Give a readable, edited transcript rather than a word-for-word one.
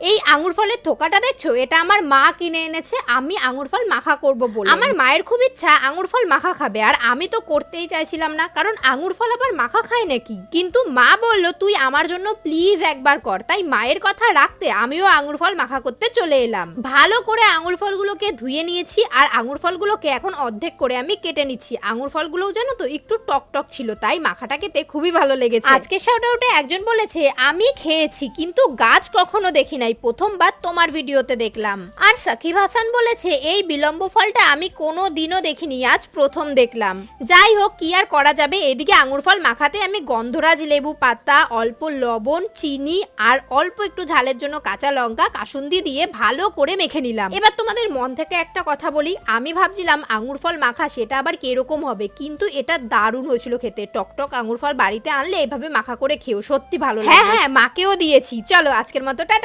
এই আঙুর ফলের থোকাটা দেখছো, এটা আমার মা কিনে এনেছে, আমি আঙুর ফল মাখা করব বলে। আমার মায়ের খুব ইচ্ছা আঙুর ফল মাখা খাবে, আর আমি তো করতেই চাইছিলাম না, কারণ আঙুর ফল আবার মাখা খায় নাকি। কিন্তু মা বলল তুই আমার জন্য প্লিজ একবার কর, তাই মায়ের কথা রাখতে আমিও আঙুর ফল মাখা করতে চলে এলাম। ভালো করে আঙুর ফলগুলোকে ধুয়ে নিয়েছি, আর আঙুর ফলগুলোকে এখন অর্ধেক করে আমি কেটে নিচ্ছি। আঙুর ফলগুলোও জানো তো একটু টক টক ছিল, তাই মাখাটা খেতে খুবই ভালো লেগেছে। আজকে শাউট-আউটে একজন বলেছে আমি খেয়েছি কিন্তু গাছ কখনো দেখি নাই, প্রথমবার তোমার ভিডিওতে দেখলাম। আর সাকিব হাসান বলেছে এই বিলম্ব ফলটা আমি কোনো দিনও দেখিনি, আজ প্রথম দেখলাম। যাই হোক, কি আর করা যাবে। এদিকে আঙুর ফল মাখাতে আমি গন্ধরাজ লেবু পাতা, অল্প লবণ, চিনি আর অল্প একটু ঝালের জন্য কাঁচা লঙ্কা, কাসুন্দি দিয়ে ভালো করে মেখে নিলাম। এবার তোমাদের মন থেকে একটা কথা বলি, আমি ভাবছিলাম আঙুর ফল মাখা সেটা আবার কিরকম হবে, কিন্তু এটা দারুণ হয়েছিল খেতে। টকটক আঙুর ফল বাড়িতে আনলে এভাবে মাখা করে খেও, সত্যি ভালো লাগে। হ্যাঁ, মাকেও দিয়েছি। চলো আজকের মতো টাটা।